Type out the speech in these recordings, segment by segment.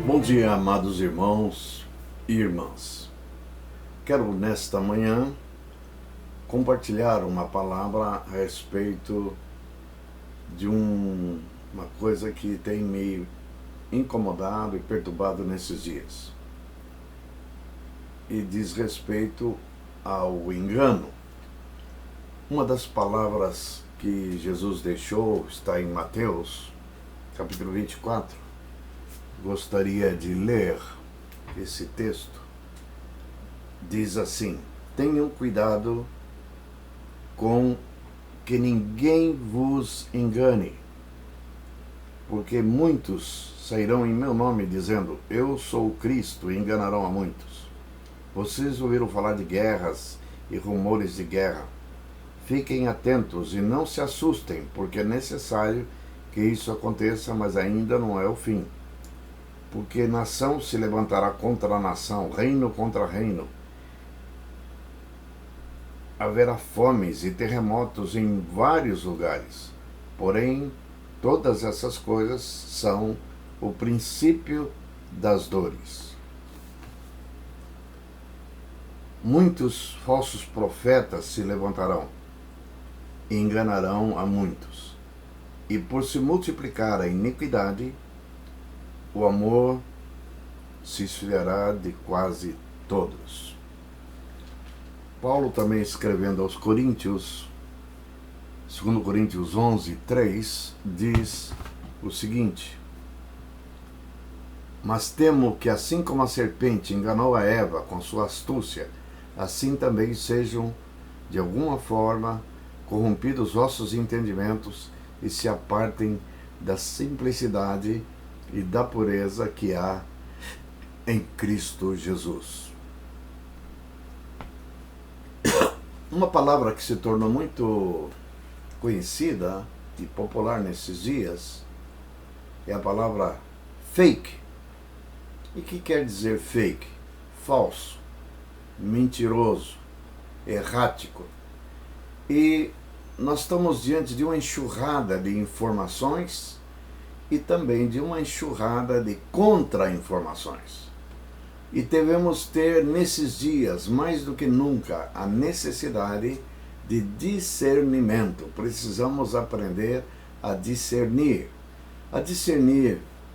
Bom dia, amados irmãos e irmãs. Quero nesta manhã compartilhar uma palavra a respeito de uma coisa que tem me incomodado e perturbado nesses dias. E diz respeito ao engano. Uma das palavras que Jesus deixou está em Mateus, capítulo 24. Gostaria de ler esse texto. Diz assim: tenham cuidado com que ninguém vos engane, porque muitos sairão em meu nome dizendo, eu sou o Cristo, e enganarão a muitos. Vocês ouviram falar de guerras e rumores de guerra. Fiquem atentos e não se assustem, porque é necessário que isso aconteça, mas ainda não é o fim. Porque nação se levantará contra nação, reino contra reino. Haverá fomes e terremotos em vários lugares. Porém, todas essas coisas são o princípio das dores. Muitos falsos profetas se levantarão e enganarão a muitos. E por se multiplicar a iniquidade, o amor se esfriará de quase todos. Paulo também escrevendo aos Coríntios, 2 Coríntios 11, 3, diz o seguinte: mas temo que assim como a serpente enganou a Eva com sua astúcia, assim também sejam, de alguma forma, corrompidos vossos entendimentos e se apartem da simplicidade e da pureza que há em Cristo Jesus. Uma palavra que se tornou muito conhecida e popular nesses dias é a palavra fake. E o que quer dizer fake? Falso, mentiroso, errático. E nós estamos diante de uma enxurrada de informações e também de uma enxurrada de contra-informações. E devemos ter nesses dias, mais do que nunca, a necessidade de discernimento. Precisamos aprender a discernir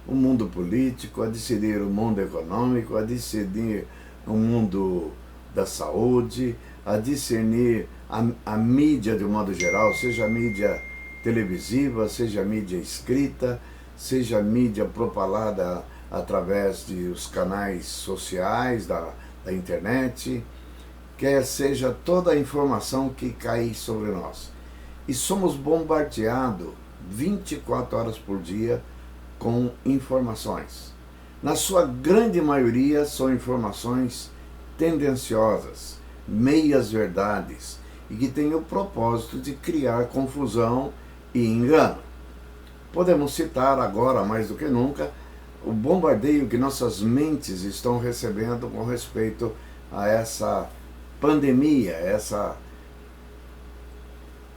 o mundo político, a discernir o mundo econômico, a discernir o mundo da saúde, a discernir a mídia de um modo geral, seja a mídia televisiva, seja a mídia escrita, seja a mídia propalada através dos canais sociais, da internet, quer seja toda a informação que cai sobre nós. E somos bombardeados 24 horas por dia com informações. Na sua grande maioria são informações tendenciosas, meias verdades, e que têm o propósito de criar confusão e engano. Podemos citar agora, mais do que nunca, o bombardeio que nossas mentes estão recebendo com respeito a essa pandemia, essa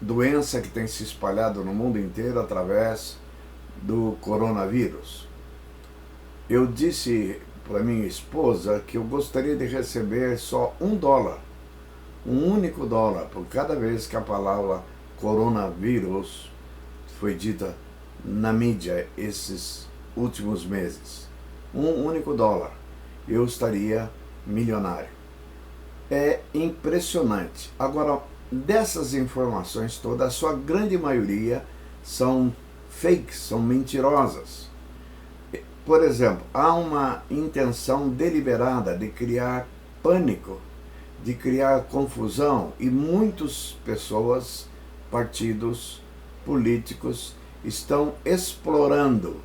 doença que tem se espalhado no mundo inteiro através do coronavírus. Eu disse para minha esposa que eu gostaria de receber só $1, um único dólar, por cada vez que a palavra coronavírus foi dita na mídia esses últimos meses. Um único dólar. Eu estaria milionário. É impressionante. Agora, dessas informações todas, a sua grande maioria são fakes, são mentirosas. Por exemplo, há uma intenção deliberada de criar pânico, de criar confusão, e muitas pessoas, partidos, políticos, estão explorando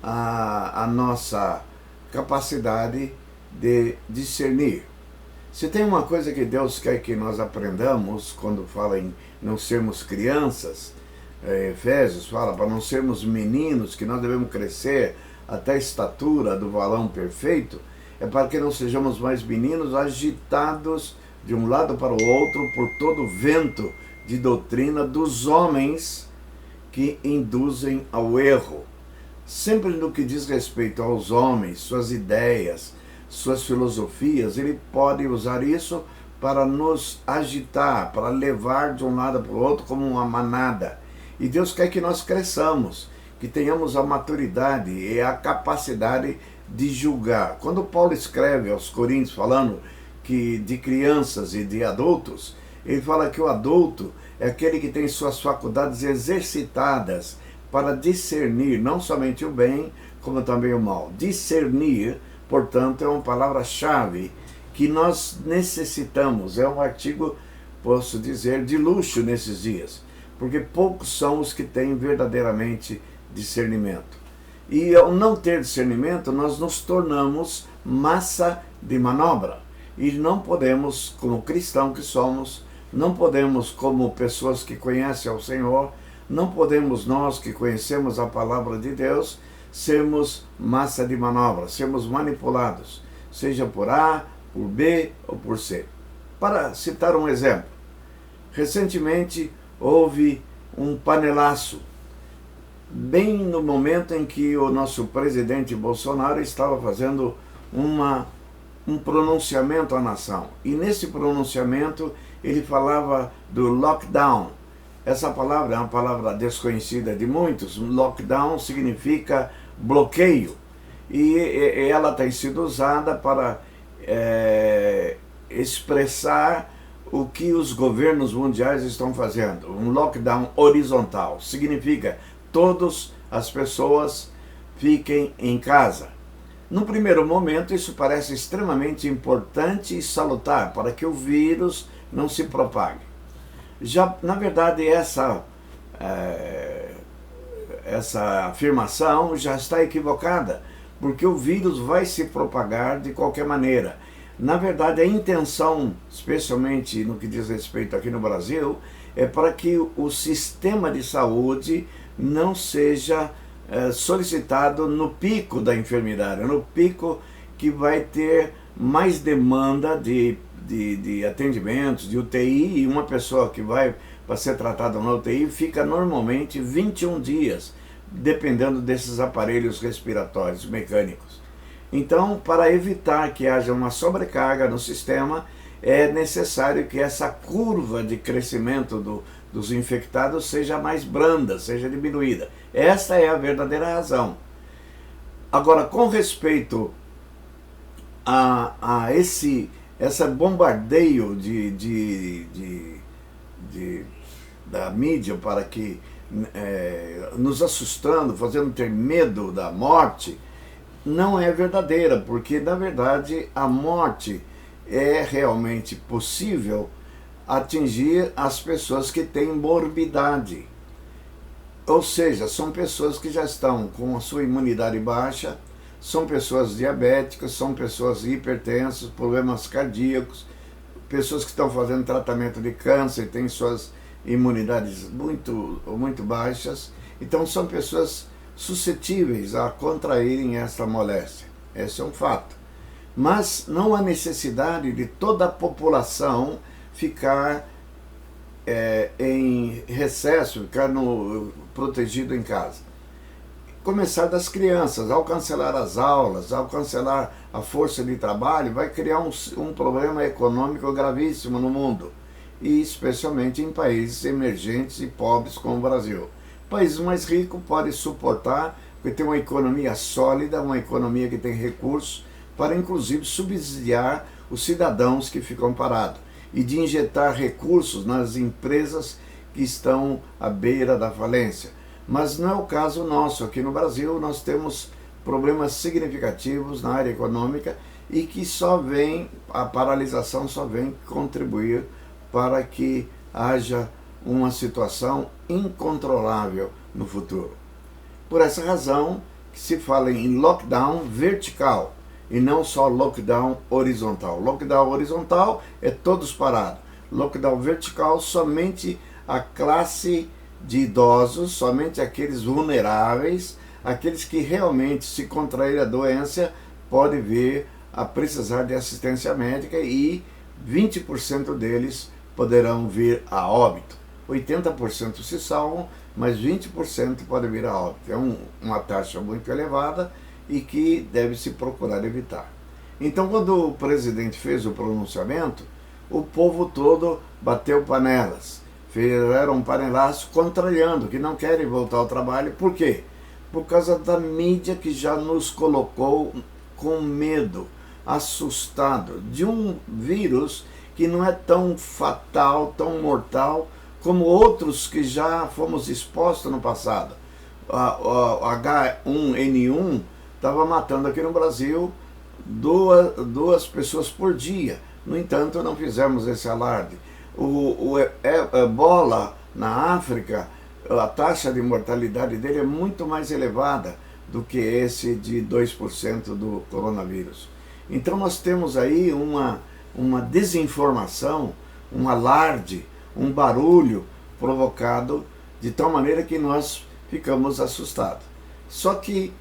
a nossa capacidade de discernir. Se tem uma coisa que Deus quer que nós aprendamos quando fala em não sermos crianças, Efésios fala para não sermos meninos, que nós devemos crescer até a estatura do varão perfeito, é para que não sejamos mais meninos agitados de um lado para o outro por todo o vento de doutrina dos homens que induzem ao erro. sempre no que diz respeito aos homens, suas ideias, suas filosofias, ele pode usar isso para nos agitar, para levar de um lado para o outro como uma manada. E Deus quer que nós cresçamos, que tenhamos a maturidade e a capacidade de julgar. Quando Paulo escreve aos Coríntios falando que de crianças e de adultos, ele fala que o adulto é aquele que tem suas faculdades exercitadas para discernir não somente o bem, como também o mal. Discernir, portanto, é uma palavra-chave que nós necessitamos. É um artigo, posso dizer, de luxo nesses dias, porque poucos são os que têm verdadeiramente discernimento. E ao não ter discernimento, nós nos tornamos massa de manobra. E não podemos, como cristãos que somos, não podemos, como pessoas que conhecem ao Senhor, não podemos nós que conhecemos a palavra de Deus, sermos massa de manobra, sermos manipulados, seja por A, por B ou por C. Para citar um exemplo, recentemente houve um panelaço, bem no momento em que o nosso presidente Bolsonaro estava fazendo um pronunciamento à nação. E nesse pronunciamento ele falava do lockdown. Essa palavra é uma palavra desconhecida de muitos. Lockdown significa bloqueio. E ela tem sido usada para expressar o que os governos mundiais estão fazendo. Um lockdown horizontal significa todas as pessoas fiquem em casa. No primeiro momento, isso parece extremamente importante e salutar para que o vírus não se propague. Já, na verdade, essa afirmação já está equivocada, porque o vírus vai se propagar de qualquer maneira. Na verdade, a intenção, especialmente no que diz respeito aqui no Brasil, é para que o sistema de saúde não seja solicitado no pico da enfermidade, no pico que vai ter mais demanda de atendimentos, de UTI, e uma pessoa que vai para ser tratada na UTI fica normalmente 21 dias, dependendo desses aparelhos respiratórios mecânicos. Então, para evitar que haja uma sobrecarga no sistema, é necessário que essa curva de crescimento dos infectados seja mais branda, seja diminuída. Esta é a verdadeira razão. Agora, com respeito a esse bombardeio da mídia para que nos assustando, fazendo ter medo da morte, não é verdadeira, porque na verdade a morte é realmente possível atingir as pessoas que têm morbidade. Ou seja, são pessoas que já estão com a sua imunidade baixa, são pessoas diabéticas, são pessoas hipertensas, problemas cardíacos, pessoas que estão fazendo tratamento de câncer, têm suas imunidades muito baixas. Então são pessoas suscetíveis a contraírem essa moléstia. Esse é um fato. Mas não há necessidade de toda a população ficar em recesso, ficar protegido em casa. Começar das crianças, ao cancelar as aulas, ao cancelar a força de trabalho, vai criar um problema econômico gravíssimo no mundo, e especialmente em países emergentes e pobres como o Brasil. Países mais ricos podem suportar, porque tem uma economia sólida, uma economia que tem recursos para inclusive subsidiar os cidadãos que ficam parados e de injetar recursos nas empresas que estão à beira da falência. Mas não é o caso nosso. Aqui no Brasil nós temos problemas significativos na área econômica e que a paralisação só vem contribuir para que haja uma situação incontrolável no futuro. Por essa razão que se fala em lockdown vertical e não só lockdown horizontal. Lockdown horizontal é todos parados. Lockdown vertical, somente a classe de idosos, somente aqueles vulneráveis, aqueles que realmente, se contrair a doença, podem vir a precisar de assistência médica, e 20% deles poderão vir a óbito. 80% se salvam, mas 20% pode vir a óbito. É uma taxa muito elevada e que deve se procurar evitar. Então, quando o presidente fez o pronunciamento, o povo todo bateu panelas, fizeram um panelaço contrariando, que não querem voltar ao trabalho. Por quê? Por causa da mídia que já nos colocou com medo, assustado, de um vírus que não é tão fatal, tão mortal, como outros que já fomos expostos no passado. O H1N1 estava matando aqui no Brasil duas pessoas por dia. No entanto, não fizemos esse alarde. O Ebola na África, a taxa de mortalidade dele é muito mais elevada do que esse de 2% do coronavírus. Então nós temos aí uma desinformação, um alarde, um barulho provocado de tal maneira que nós ficamos assustados. Só que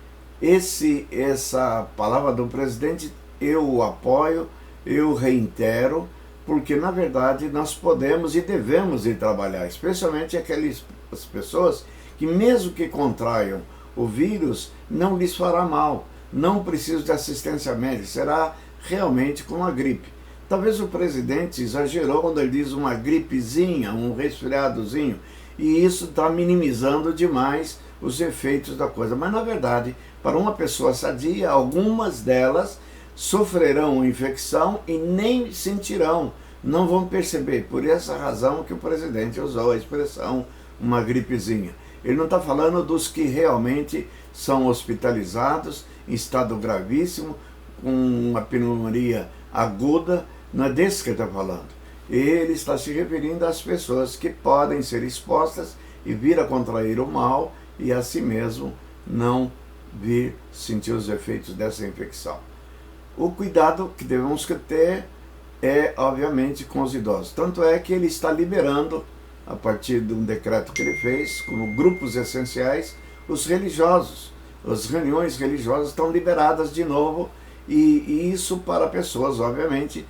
essa palavra do presidente eu o apoio, eu reitero, porque na verdade nós podemos e devemos ir trabalhar, especialmente aquelas pessoas que mesmo que contraiam o vírus, não lhes fará mal, não precisam de assistência médica, será realmente como a gripe. Talvez o presidente exagerou quando ele diz uma gripezinha, um resfriadozinho, e isso está minimizando demais os efeitos da coisa. Mas na verdade, para uma pessoa sadia, algumas delas sofrerão infecção e nem sentirão, não vão perceber. Por essa razão que o presidente usou a expressão uma gripezinha. Ele não está falando dos que realmente são hospitalizados em estado gravíssimo, com uma pneumonia aguda, não é desse que ele está falando. Ele está se referindo às pessoas que podem ser expostas e vir a contrair o mal e a si mesmo não vir sentir os efeitos dessa infecção. O cuidado que devemos ter é, obviamente, com os idosos. Tanto é que ele está liberando, a partir de um decreto que ele fez, como grupos essenciais, os religiosos. As reuniões religiosas estão liberadas de novo, e isso para pessoas, obviamente,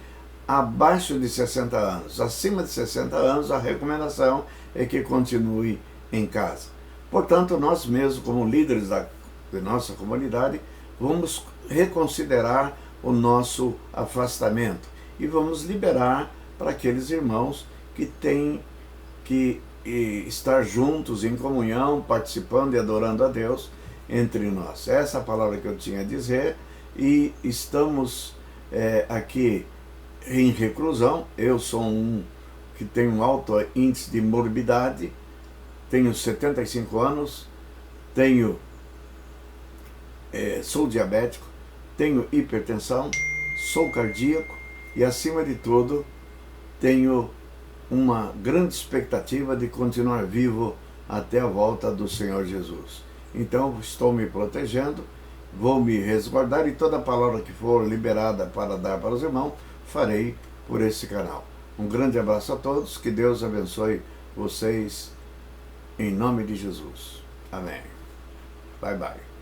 abaixo de 60 anos. Acima de 60 anos, a recomendação é que continue em casa. Portanto, nós mesmos, como líderes da nossa comunidade, vamos reconsiderar o nosso afastamento e vamos liberar para aqueles irmãos que têm que estar juntos em comunhão, participando e adorando a Deus entre nós. Essa é a palavra que eu tinha a dizer, e estamos aqui em reclusão. Eu sou um que tem um alto índice de morbidade, tenho 75 anos, sou diabético, tenho hipertensão, sou cardíaco e, acima de tudo, tenho uma grande expectativa de continuar vivo até a volta do Senhor Jesus. Então, estou me protegendo, vou me resguardar, e toda palavra que for liberada para dar para os irmãos, farei por esse canal. Um grande abraço a todos, que Deus abençoe vocês, em nome de Jesus. Amém. Bye, bye.